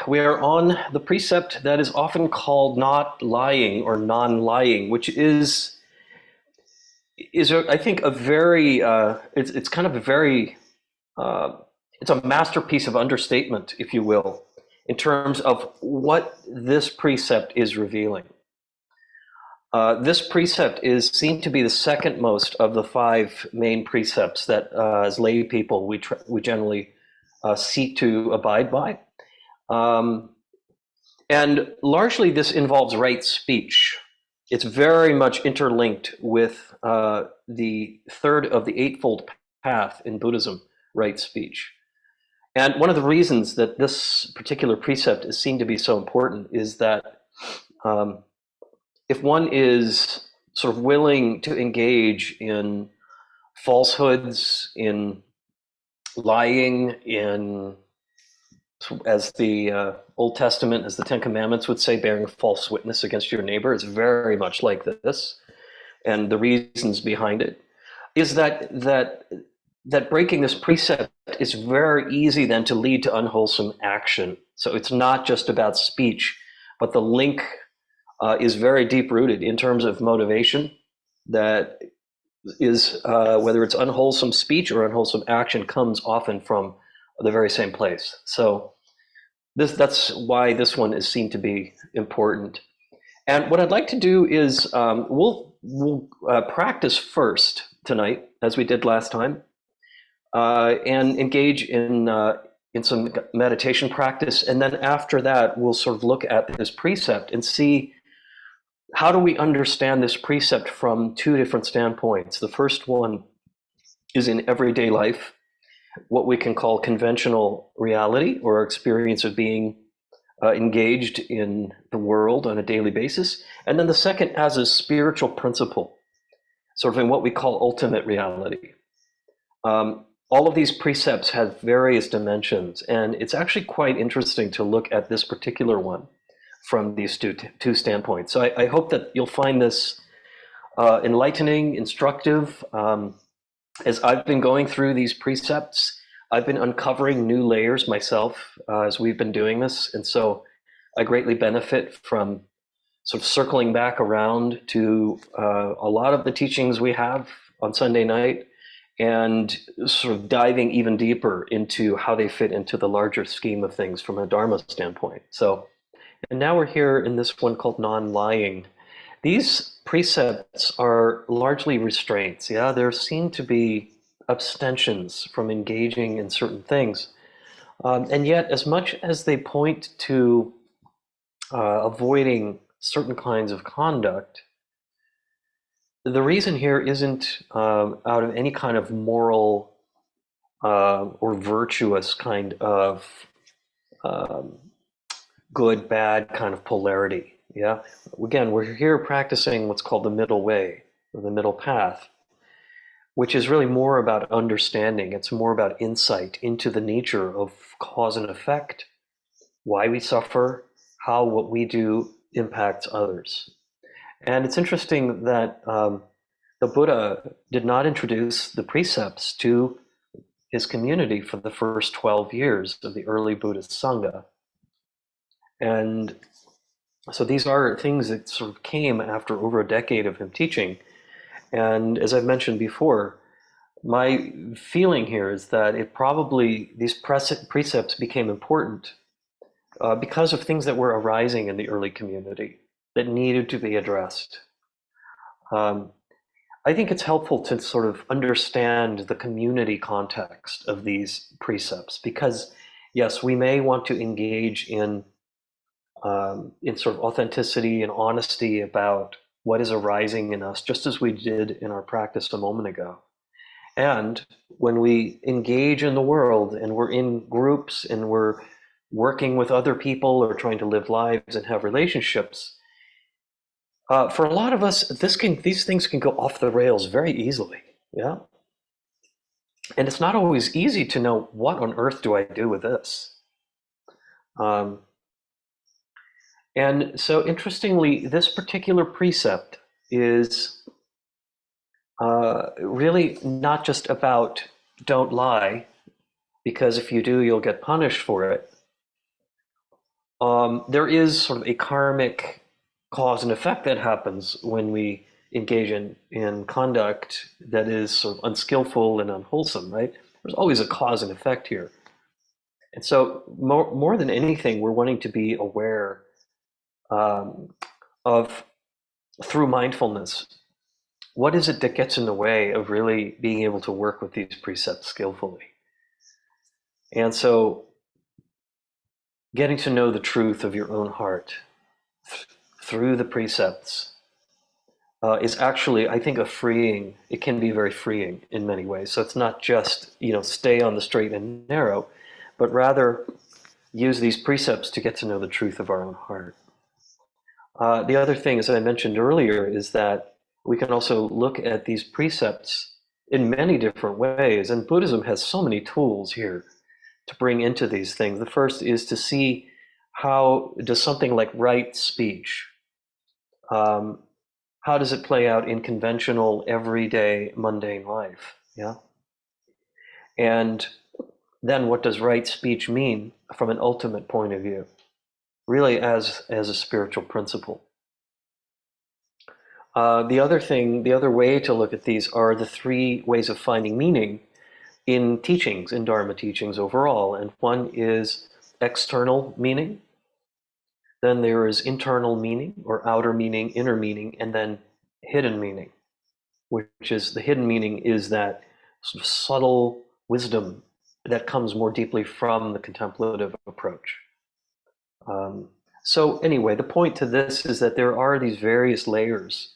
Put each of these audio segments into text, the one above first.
We are on the precept that is often called not lying or non-lying, which I think a very it's kind of a very it's a masterpiece of understatement, if you will, in terms of what this precept is revealing. This precept is seen to be the second most of the five main precepts that, as lay people, we generally seek to abide by. And largely this involves right speech. It's very much interlinked with the third of the Eightfold Path in Buddhism, right speech. And one of the reasons that this particular precept is seen to be so important is that if one is sort of willing to engage in falsehoods, in lying, in, as the Old Testament, as the Ten Commandments would say, bearing false witness against your neighbor, is very much like this. And the reasons behind it is that breaking this precept is very easy then to lead to unwholesome action. So it's not just about speech, but the link is very deep rooted in terms of motivation. That is, whether it's unwholesome speech or unwholesome action, comes often from the very same place. So that's why this one is seen to be important. And what I'd like to do is we'll practice first tonight, as we did last time, and engage in some meditation practice. And then after that, we'll sort of look at this precept and see how do we understand this precept from two different standpoints. The first one is in everyday life, what we can call conventional reality, or our experience of being engaged in the world on a daily basis. And then the second as a spiritual principle, sort of in what we call ultimate reality. All of these precepts have various dimensions, and it's actually quite interesting to look at this particular one from these two standpoints. So I hope that you'll find this enlightening, instructive. As I've been going through these precepts, I've been uncovering new layers myself as we've been doing this. And so I greatly benefit from sort of circling back around to a lot of the teachings we have on Sunday night and sort of diving even deeper into how they fit into the larger scheme of things from a Dharma standpoint. So, and now we're here in this one called non-lying. These precepts are largely restraints. Yeah, there seem to be abstentions from engaging in certain things. And yet, as much as they point to avoiding certain kinds of conduct, the reason here isn't out of any kind of moral or virtuous kind of good, bad kind of polarity. Yeah. Again, we're here practicing what's called the middle way, or the middle path, which is really more about understanding. It's more about insight into the nature of cause and effect, why we suffer, how what we do impacts others. And it's interesting that the Buddha did not introduce the precepts to his community for the first 12 years of the early Buddhist Sangha. And so these are things that sort of came after over a decade of him teaching. And as I've mentioned before, my feeling here is that these precepts became important because of things that were arising in the early community that needed to be addressed. I think it's helpful to sort of understand the community context of these precepts because, yes, we may want to engage in sort of authenticity and honesty about what is arising in us, just as we did in our practice a moment ago. And when we engage in the world and we're in groups and we're working with other people or trying to live lives and have relationships, for a lot of us, these things can go off the rails very easily. Yeah. And it's not always easy to know, what on earth do I do with this? And so interestingly, this particular precept is really not just about don't lie, because if you do, you'll get punished for it. there is sort of a karmic cause and effect that happens when we engage in conduct that is sort of unskillful and unwholesome, right? There's always a cause and effect here. And so, more than anything, we're wanting to be aware um, of, through mindfulness, what is it that gets in the way of really being able to work with these precepts skillfully? And so, getting to know the truth of your own heart through the precepts is actually, I think, it can be very freeing in many ways. So it's not just, stay on the straight and narrow, but rather use these precepts to get to know the truth of our own heart. The other thing, as I mentioned earlier, is that we can also look at these precepts in many different ways. And Buddhism has so many tools here to bring into these things. The first is to see how does something like right speech, um, how does it play out in conventional, everyday, mundane life? Yeah. And then what does right speech mean from an ultimate point of view, really as a spiritual principle? The other way to look at these are the three ways of finding meaning in teachings, in Dharma teachings overall. And one is external meaning. Then there is internal meaning, or outer meaning, inner meaning, and then hidden meaning, which is the hidden meaning is that sort of subtle wisdom that comes more deeply from the contemplative approach. So anyway, the point to this is that there are these various layers.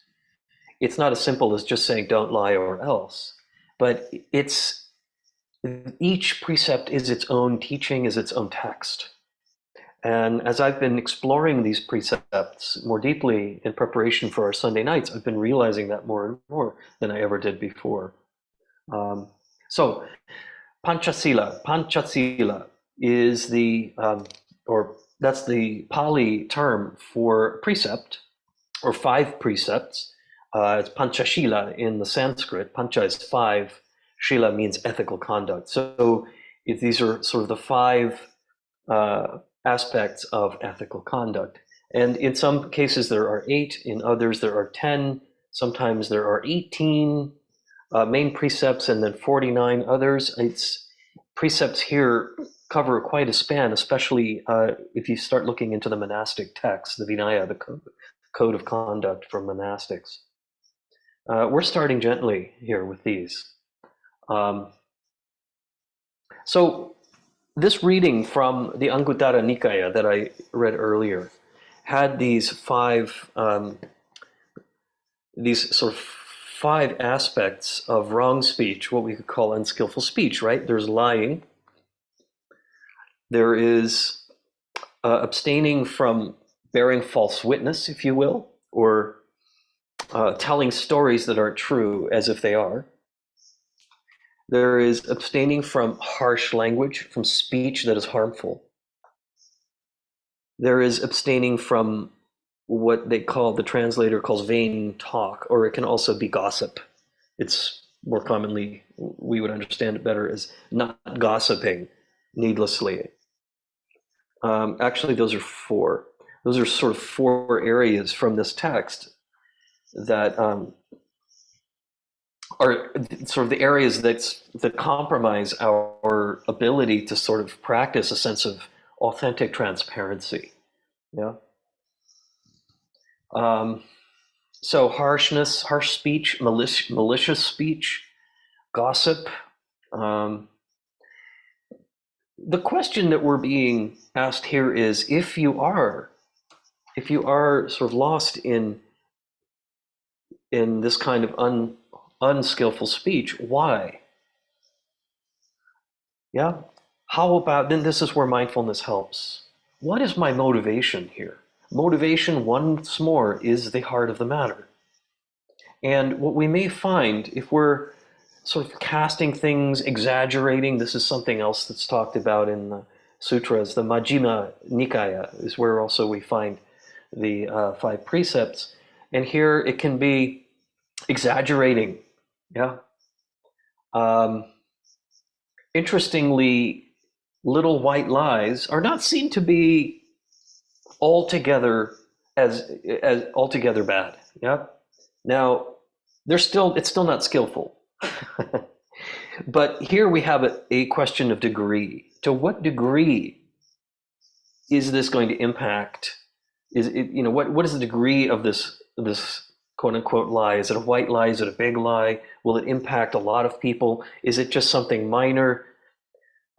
It's not as simple as just saying don't lie or else, but each precept is its own teaching, is its own text. And as I've been exploring these precepts more deeply in preparation for our Sunday nights, I've been realizing that more and more than I ever did before. So Panchasila is that's the Pali term for precept, or five precepts. It's Panchashila in the Sanskrit. Pancha is five, Shila means ethical conduct. So if these are sort of the five aspects of ethical conduct. And in some cases there are 8, in others there are 10, sometimes there are 18 main precepts and then 49 others. Precepts here cover quite a span, especially if you start looking into the monastic texts, the Vinaya, the code of conduct for monastics. We're starting gently here with these. So this reading from the Anguttara Nikaya that I read earlier had these sort of 5 aspects of wrong speech, what we could call unskillful speech, right? There's lying. There is abstaining from bearing false witness, if you will, or telling stories that aren't true as if they are. There is abstaining from harsh language, from speech that is harmful. There is abstaining from what the translator calls vain talk, or it can also be gossip. It's more commonly, we would understand it better as not gossiping needlessly. Actually, those are 4. Those are sort of 4 areas from this text that are sort of the areas that compromise our ability to sort of practice a sense of authentic transparency. Yeah. So harsh speech, malicious speech, gossip. The question that we're being asked here is, if you are sort of lost in this kind of unskillful speech, why? Yeah. How about, then this is where mindfulness helps. What is my motivation here? Motivation, once more, is the heart of the matter. And what we may find, if we're sort of casting things, exaggerating, this is something else that's talked about in the sutras. The Majjhima Nikaya is where also we find the 5 precepts. And here it can be exaggerating. Yeah. Interestingly, little white lies are not seen to be altogether as altogether bad. Yeah. Now, it's still not skillful. But here we have a question of degree. To what degree is this going to impact? Is it, what is the degree of this quote unquote lie? Is it a white lie? Is it a big lie? Will it impact a lot of people? Is it just something minor?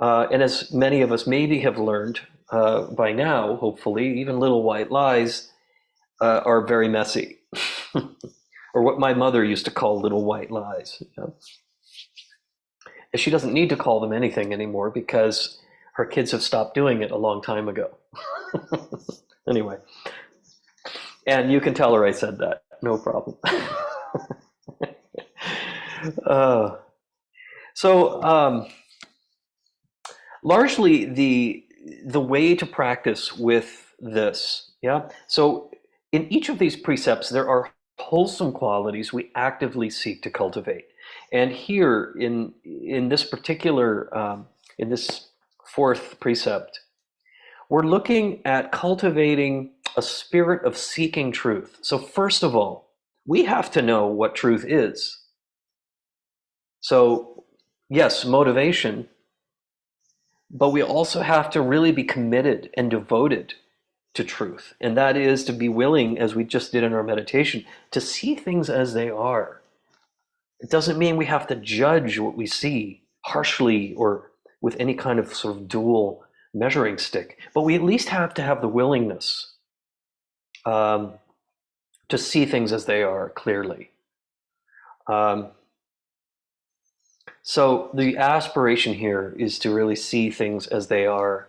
And as many of us maybe have learned by now, hopefully, even little white lies are very messy, or what my mother used to call little white lies. And she doesn't need to call them anything anymore because her kids have stopped doing it a long time ago. Anyway, and you can tell her I said that, no problem. uh, so largely the way to practice with this, yeah. So in each of these precepts, there are wholesome qualities we actively seek to cultivate. And here in this particular in this fourth precept, we're looking at cultivating a spirit of seeking truth. So first of all, we have to know what truth is. So yes, motivation, but we also have to really be committed and devoted to truth. And that is to be willing, as we just did in our meditation, to see things as they are. It doesn't mean we have to judge what we see harshly or with any kind of sort of dual measuring stick, but we at least have to have the willingness to see things as they are clearly. So the aspiration here is to really see things as they are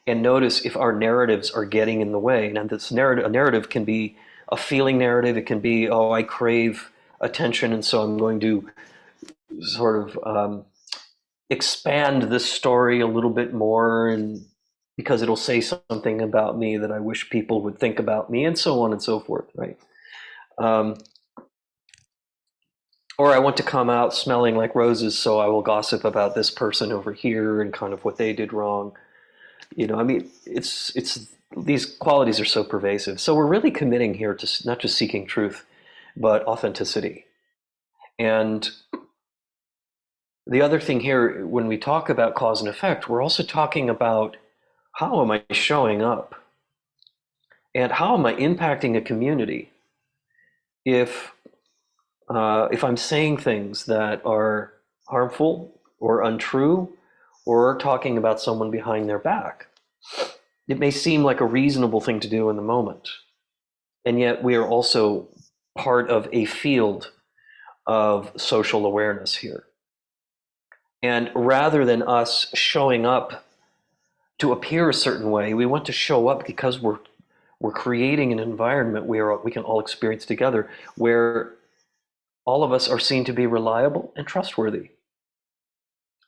and notice if our narratives are getting in the way. And this narrative, a narrative can be a feeling narrative. It can be, oh, I crave attention, and so I'm going to sort of expand this story a little bit more, and because it'll say something about me that I wish people would think about me, and so on and so forth, right? Or I want to come out smelling like roses, so I will gossip about this person over here and kind of what they did wrong. I mean, it's these qualities are so pervasive. So we're really committing here to not just seeking truth, but authenticity. And the other thing here, when we talk about cause and effect, we're also talking about how am I showing up? And how am I impacting a community if I'm saying things that are harmful or untrue or talking about someone behind their back? It may seem like a reasonable thing to do in the moment, and yet we are also part of a field of social awareness here. And rather than us showing up to appear a certain way, we want to show up because we're creating an environment where we can all experience together, where all of us are seen to be reliable and trustworthy.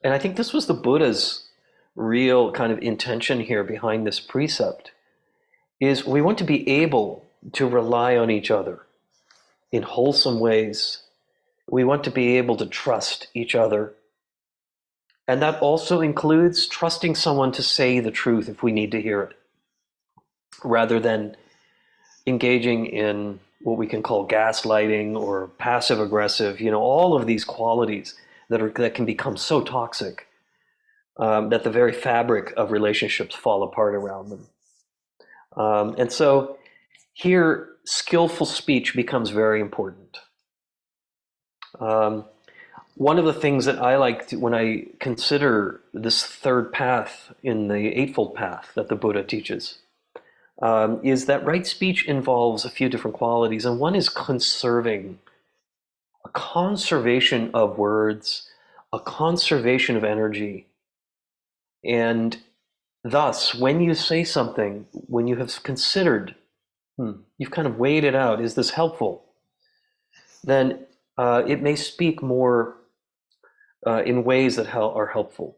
And I think this was the Buddha's real kind of intention here behind this precept, is we want to be able to rely on each other in wholesome ways. We want to be able to trust each other. And that also includes trusting someone to say the truth if we need to hear it, rather than engaging in what we can call gaslighting or passive aggressive, all of these qualities that can become so toxic that the very fabric of relationships fall apart around them. And so here, skillful speech becomes very important. One of the things that I like when I consider this third path in the Eightfold Path that the Buddha teaches is that right speech involves a few different qualities, and one is a conservation of words, a conservation of energy. And thus, when you say something, when you have considered, you've kind of weighed it out, is this helpful? Then it may speak more in ways that are helpful,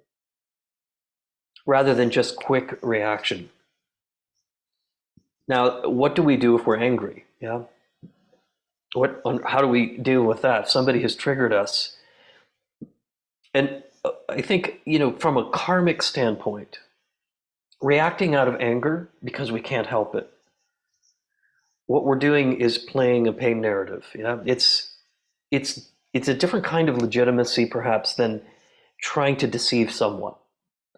rather than just quick reaction. Now, what do we do if we're angry? Yeah. How do we deal with that? If somebody has triggered us. And I think, from a karmic standpoint, reacting out of anger because we can't help it what we're doing is playing a pain narrative. Yeah, it's a different kind of legitimacy, perhaps, than trying to deceive someone.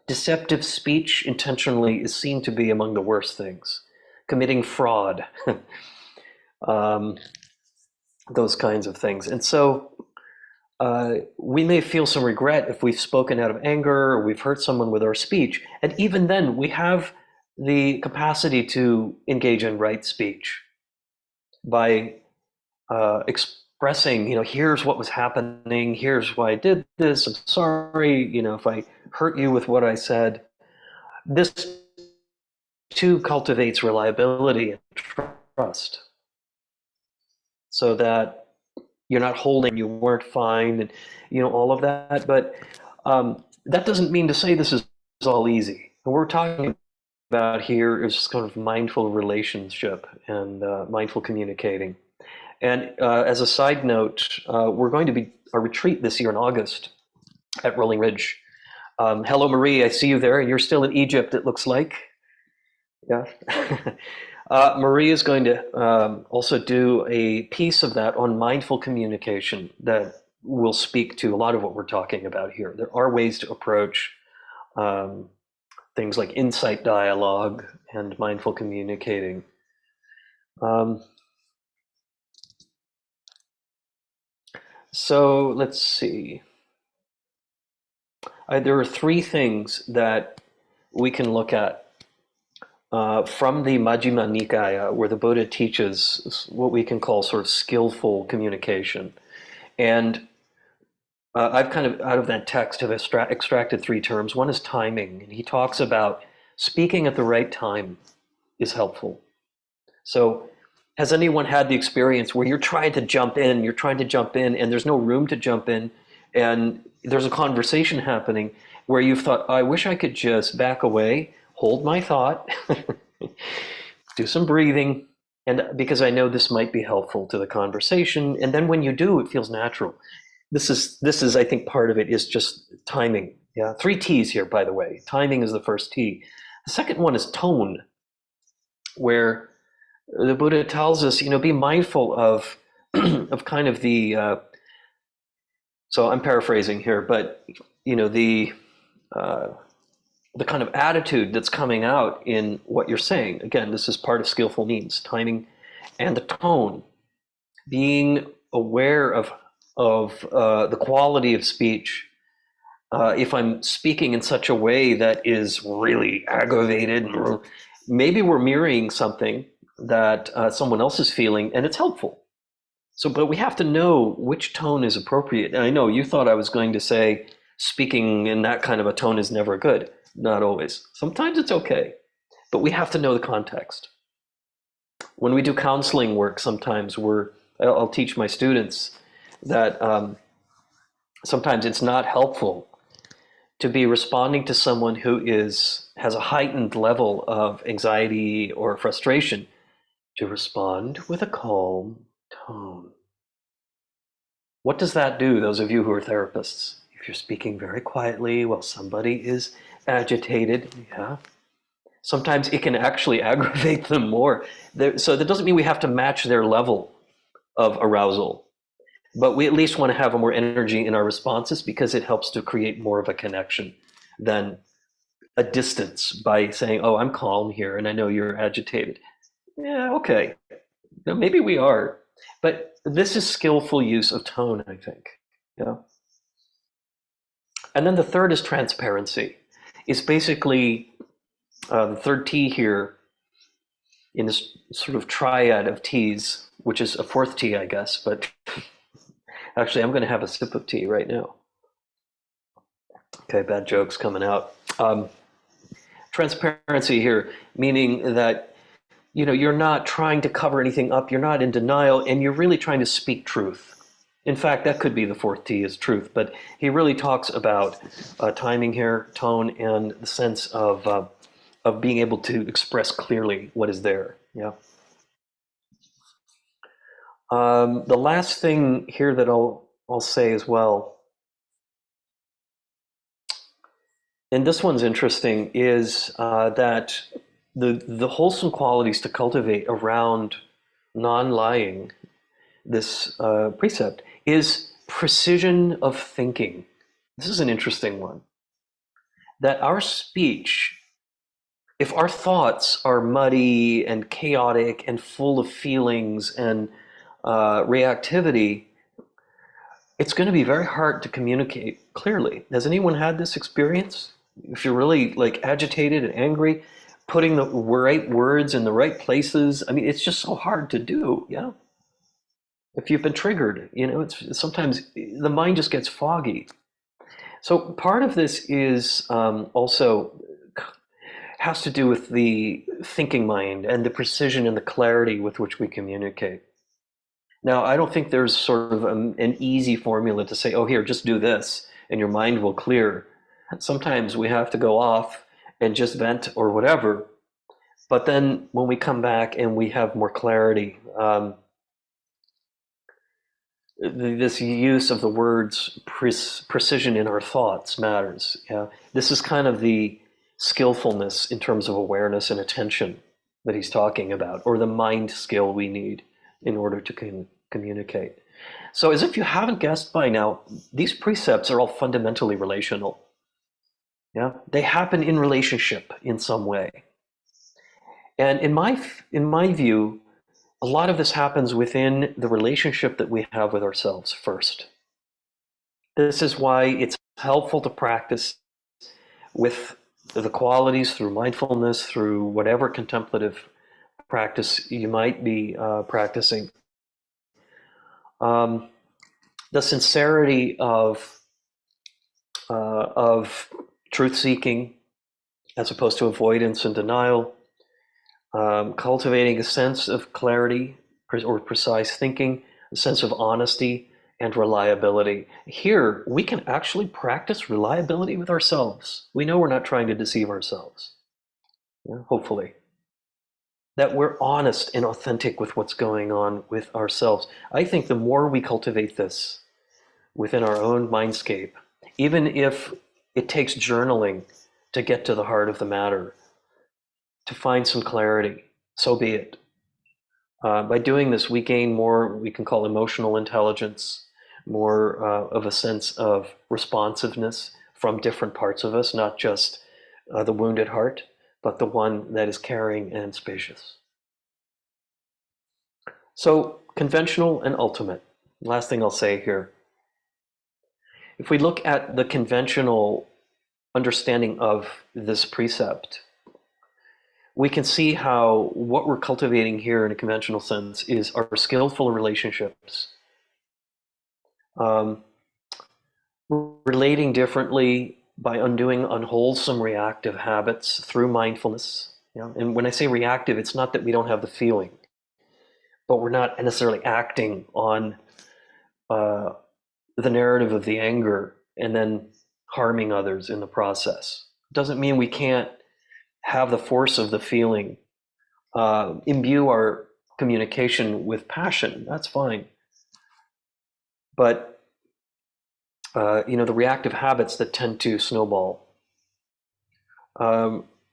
Deceptive speech intentionally is seen to be among the worst things. Committing fraud, um, those kinds of things. And so we may feel some regret if we've spoken out of anger or we've hurt someone with our speech. And even then, we have the capacity to engage in right speech by expressing, here's what was happening, here's why I did this, I'm sorry, if I hurt you with what I said. This too cultivates reliability and trust, so that you're not holding, you weren't fine, and all of that. But that doesn't mean to say this is all easy. What we're talking about here is kind of mindful relationship and mindful communicating. And as a side note, we're going to be a retreat this year in August at Rolling Ridge. Hello, Marie. I see you there. You're still in Egypt, it looks like. Yeah. Marie is going to also do a piece of that on mindful communication that will speak to a lot of what we're talking about here. There are ways to approach things like insight dialogue and mindful communicating. So let's see. There are three things that we can look at from the Majjhima Nikaya, where the Buddha teaches what we can call sort of skillful communication. And I've kind of, out of that text, have extracted three terms. One is timing, and he talks about speaking at the right time is helpful. So has anyone had the experience where you're trying to jump in, and there's no room to jump in, and there's a conversation happening where you've thought, I wish I could just back away, hold my thought, do some breathing, and because I know this might be helpful to the conversation. And then when you do, it feels natural. This is I think part of it is just timing. Yeah, 3 T's here, by the way. Timing is the first T. The second one is tone, where the Buddha tells us, be mindful of of kind of the so I'm paraphrasing here, but the kind of attitude that's coming out in what you're saying. Again, this is part of skillful means, timing, and the tone, being aware of the quality of speech. If I'm speaking in such a way that is really aggravated, maybe we're mirroring something that someone else is feeling, and it's helpful. So, but we have to know which tone is appropriate. And I know you thought I was going to say speaking in that kind of a tone is never good. Not always. Sometimes it's okay, but we have to know the context. When we do counseling work, sometimes I'll teach my students that sometimes it's not helpful to be responding to someone who has a heightened level of anxiety or frustration, to respond with a calm tone. What does that do, those of you who are therapists? If you're speaking very quietly while somebody is agitated, yeah, sometimes it can actually aggravate them more. So that doesn't mean we have to match their level of arousal, but we at least want to have more energy in our responses, because it helps to create more of a connection than a distance by saying, oh, I'm calm here and I know you're agitated. Yeah, okay. Maybe we are, but this is skillful use of tone, I think. Yeah. And then the third is transparency. It's basically the third T here in this sort of triad of T's, which is a fourth T, I guess, but actually I'm going to have a sip of tea right now. Okay, bad jokes coming out. Transparency here, meaning that you're not trying to cover anything up, you're not in denial, and you're really trying to speak truth. In fact, that could be the fourth T, is truth, but he really talks about timing here, tone, and the sense of being able to express clearly what is there. Yeah. The last thing here that I'll say as well, and this one's interesting, is that the wholesome qualities to cultivate around non-lying, this precept, is precision of thinking. This is an interesting one. That our speech, if our thoughts are muddy and chaotic and full of feelings and reactivity, it's going to be very hard to communicate clearly. Has anyone had this experience? If you're really like agitated and angry, putting the right words in the right places, I mean, it's just so hard to do. Yeah. If you've been triggered, it's sometimes the mind just gets foggy. So part of this is also has to do with the thinking mind and the precision and the clarity with which we communicate. Now, I don't think there's sort of an easy formula to say, oh, here, just do this and your mind will clear. Sometimes we have to go off and just vent or whatever. But then when we come back and we have more clarity, this use of the words precision in our thoughts matters. Yeah? This is kind of the skillfulness in terms of awareness and attention that he's talking about, or the mind skill we need in order to communicate. So as if you haven't guessed by now, these precepts are all fundamentally relational. Yeah, they happen in relationship in some way. And in my view, a lot of this happens within the relationship that we have with ourselves first. This is why it's helpful to practice with the qualities through mindfulness, through whatever contemplative practice you might be practicing. The sincerity of truth-seeking as opposed to avoidance and denial, cultivating a sense of clarity or precise thinking, a sense of honesty and reliability. Here, we can actually practice reliability with ourselves. We know we're not trying to deceive ourselves, hopefully. That we're honest and authentic with what's going on with ourselves. I think the more we cultivate this within our own mindscape, even if it takes journaling to get to the heart of the matter, to find some clarity, so be it. By doing this, we gain more, we can call emotional intelligence, more of a sense of responsiveness from different parts of us, not just the wounded heart, but the one that is caring and spacious. So, conventional and ultimate. Last thing I'll say here. If we look at the conventional understanding of this precept, we can see how what we're cultivating here in a conventional sense is our skillful relationships. Relating differently by undoing unwholesome reactive habits through mindfulness. And when I say reactive, it's not that we don't have the feeling, but we're not necessarily acting on the narrative of the anger and then harming others in the process. It doesn't mean we can't have the force of the feeling imbue our communication with passion. That's fine. But the reactive habits that tend to snowball.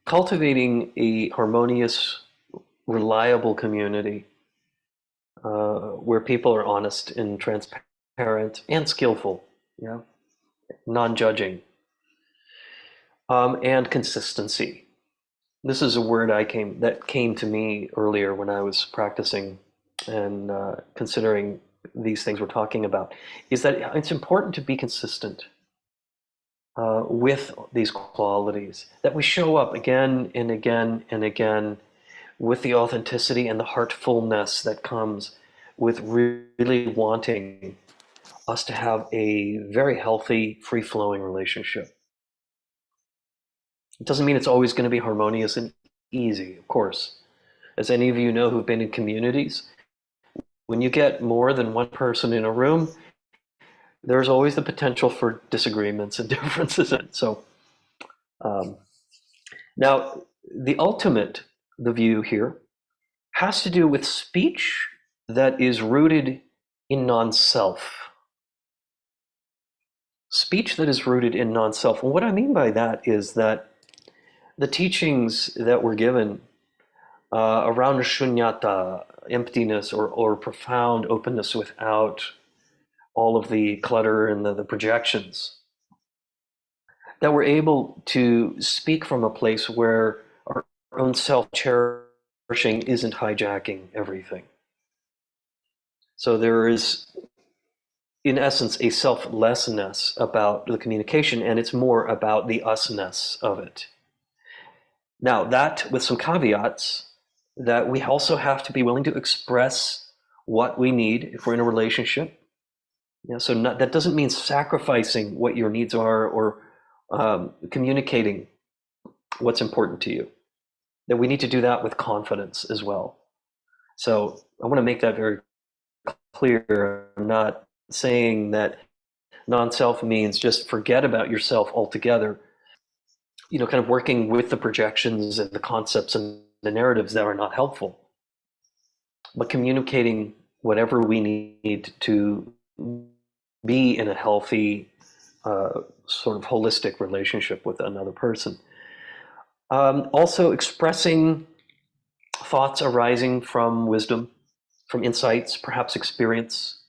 Cultivating a harmonious, reliable community where people are honest and transparent and skillful, non-judging, and consistency. This is a word that came to me earlier when I was practicing and considering these things we're talking about, is that it's important to be consistent with these qualities, that we show up again and again and again with the authenticity and the heartfulness that comes with really wanting us to have a very healthy, free-flowing relationship. It doesn't mean it's always going to be harmonious and easy, of course. As any of you know who've been in communities, when you get more than one person in a room, there's always the potential for disagreements and differences. So now the ultimate, the view here, has to do with speech that is rooted in non-self. Speech that is rooted in non-self. And what I mean by that is that the teachings that were given around shunyata, emptiness or profound openness without all of the clutter and the projections. That we're able to speak from a place where our own self-cherishing isn't hijacking everything. So there is, in essence, a selflessness about the communication, and it's more about the usness of it. Now, that with some caveats, that we also have to be willing to express what we need if we're in a relationship. So that doesn't mean sacrificing what your needs are or communicating what's important to you. That we need to do that with confidence as well. So I want to make that very clear. I'm not saying that non-self means just forget about yourself altogether. Kind of working with the projections and the concepts and the narratives that are not helpful, but communicating whatever we need to be in a healthy, sort of holistic relationship with another person. Also expressing thoughts arising from wisdom, from insights, perhaps experience.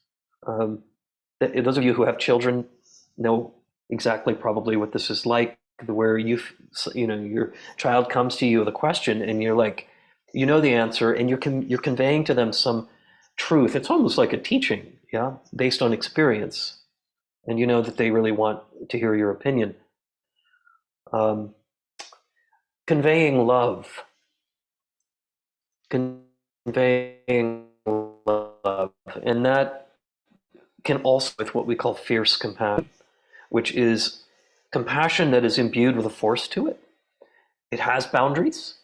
Those of you who have children know exactly probably what this is like, where your child comes to you with a question and you're like, the answer, and you're conveying to them some truth. It's almost like a teaching, based on experience, and you know that they really want to hear your opinion. Conveying love, and that can also with what we call fierce compassion, which is compassion that is imbued with a force to it. It has boundaries,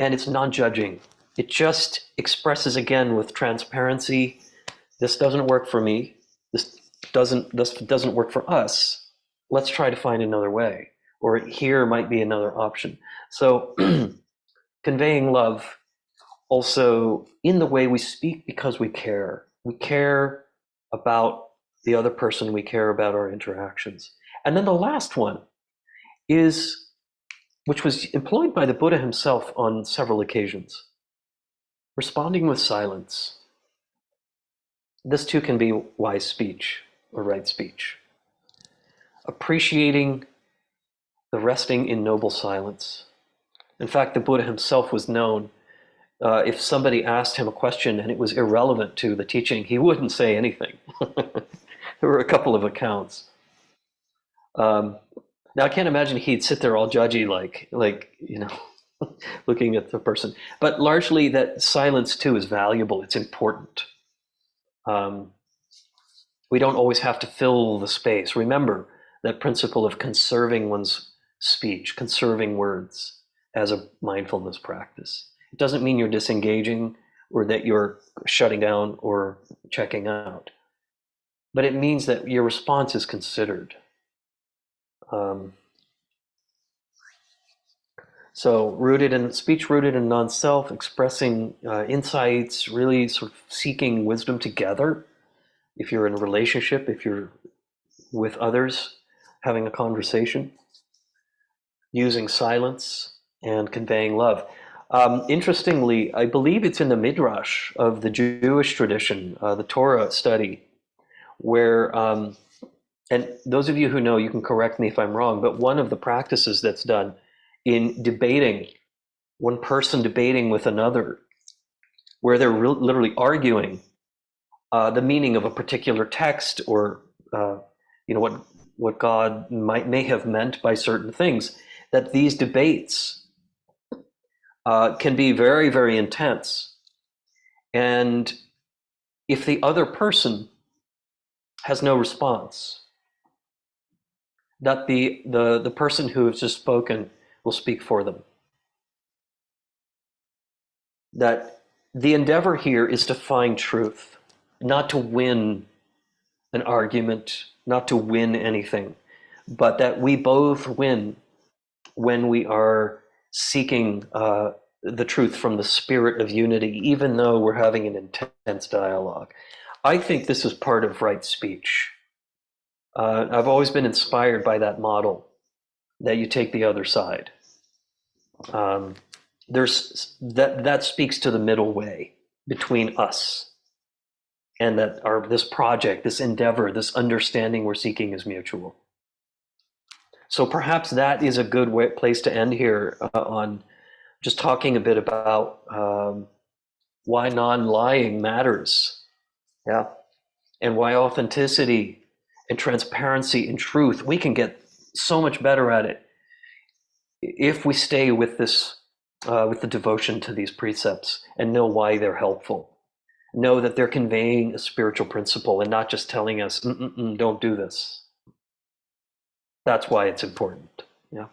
and it's non-judging. It just expresses, again, with transparency, this doesn't work for me. This doesn't work for us. Let's try to find another way. Or here might be another option. So conveying love also in the way we speak, because we care. We care about the other person. We care about our interactions. And then the last one is, which was employed by the Buddha himself on several occasions, responding with silence. This too can be wise speech or right speech. Appreciating the resting in noble silence. In fact, the Buddha himself was known, if somebody asked him a question and it was irrelevant to the teaching, he wouldn't say anything. There were a couple of accounts. Now I can't imagine he'd sit there all judgy, like looking at the person. But largely, that silence too is valuable. It's important. We don't always have to fill the space. Remember that principle of conserving one's speech, conserving words as a mindfulness practice. It doesn't mean you're disengaging or that you're shutting down or checking out, but it means that your response is considered. So speech rooted in non-self, expressing insights, really sort of seeking wisdom together. If you're in a relationship, if you're with others, having a conversation, using silence and conveying love. Interestingly, I believe it's in the Midrash of the Jewish tradition, the Torah study, where, and those of you who know, you can correct me if I'm wrong, but one of the practices that's done in debating, one person debating with another, where they're literally arguing the meaning of a particular text, or what God may have meant by certain things, that these debates can be very, very intense. And if the other person has no response, that the person who has just spoken will speak for them. That the endeavor here is to find truth, not to win an argument, not to win anything, but that we both win when we are seeking the truth from the spirit of unity, even though we're having an intense dialogue. I think this is part of right speech. I've always been inspired by that model, that you take the other side. That speaks to the middle way. between us, and that this project, this endeavor, this understanding we're seeking is mutual. So perhaps that is a good place to end here, on just talking a bit about why non-lying matters, yeah, and why authenticity and transparency and truth, we can get so much better at it if we stay with this, with the devotion to these precepts, and know why they're helpful. Know that they're conveying a spiritual principle and not just telling us, don't do this. That's why it's important. Yeah.